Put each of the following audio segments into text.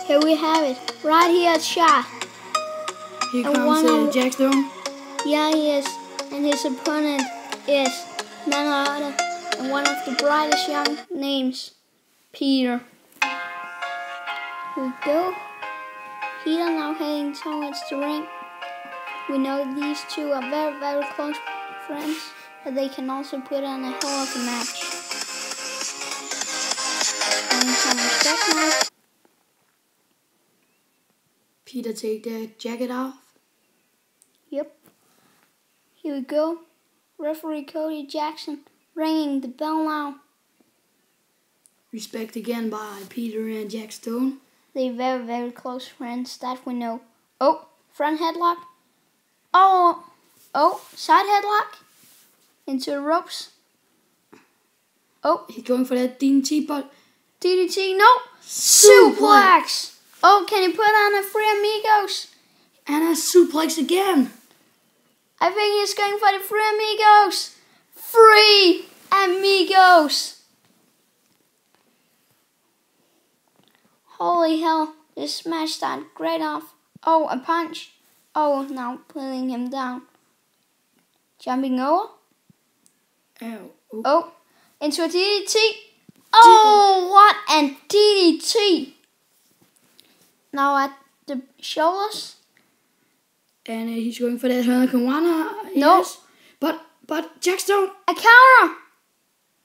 Here we have it. Right here at shot. Here And comes Jack Stone. Yeah, he is. And his opponent is none other than one of the brightest young names, Peter. Here we go. Peter now heading towards the ring. We know these two are very, very close friends, but they can also put on a hell of a match. And some respect now. Peter take the jacket off. Yep. Here we go. Referee Cody Jackson ringing the bell now. Respect again by Peter and Jack Stone. They're very, very close friends, that we know. Oh, front headlock. Oh, side headlock. Into the ropes. Oh. He's going for that DDT, but DDT, no. Suplex. Oh, can he put on a Free Amigos? And a suplex again. I think he's going for the Free Amigos. Free Amigos. Holy hell, this match started great off. Oh, a punch. Oh, now pulling him down. Jumping over. Ow. Oh, into a DDT. Oh, what a DDT. Now at the shoulders. And he's going for that Hurricanrana. No. Yes. But Jack Stone. A counter.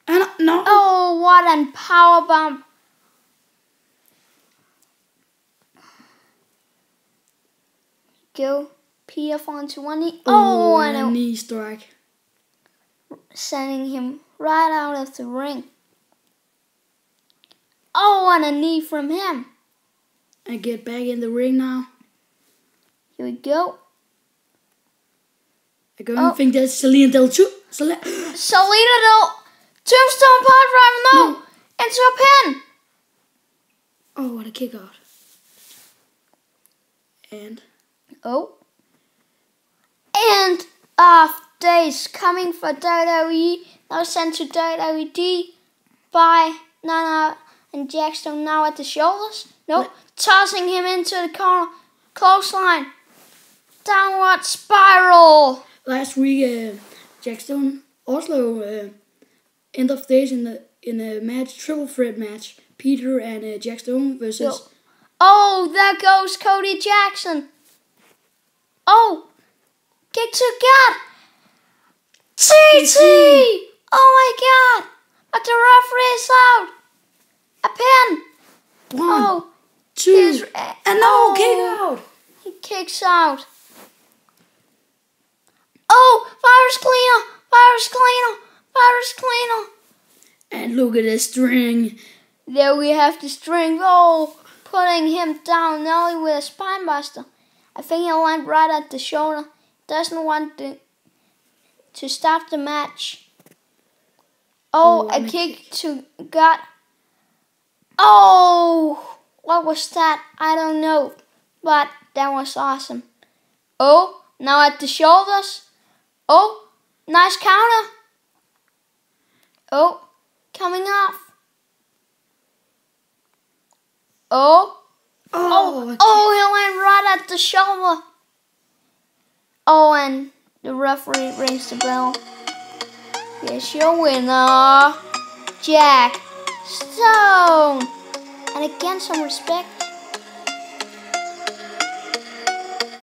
And no. Oh, what a power bomb. Go. Peter falling to one knee. Oh, and a knee strike. Sending him right out of the ring. Oh, and a knee from him. And get back in the ring now. Here we go. I don't think that's Selena Del Tru. Selena Del Tombstone Pod Driver, no. Into a pin. Oh, what a kick out. And off days coming for WWE. Now sent to WWE by Nana and Jack Stone now at the shoulders. Nope. Tossing him into the corner. Clothesline. Downward spiral. Last week, Jack Stone also end of days in a match, triple threat match. Peter and Jack Stone versus. Oh, there goes Cody Jackson. Oh, kick to God. TT. Oh my God. But the referee is out. A pin. 1, 2, and no, kick out. He kicks out. Oh, Virus Cleaner. And look at the string. There we have the string. Oh, putting him down nearly with a spine buster. I think he'll land right at the shoulder. Doesn't want to stop the match. Oh, a kick to gut. Oh, what was that? I don't know. But that was awesome. Oh, now at the shoulders. Oh, nice counter. Oh, coming off. He'll land right at the shoulder. Oh, and the referee rings the bell. Here's your winner, Jack Stone. And again, some respect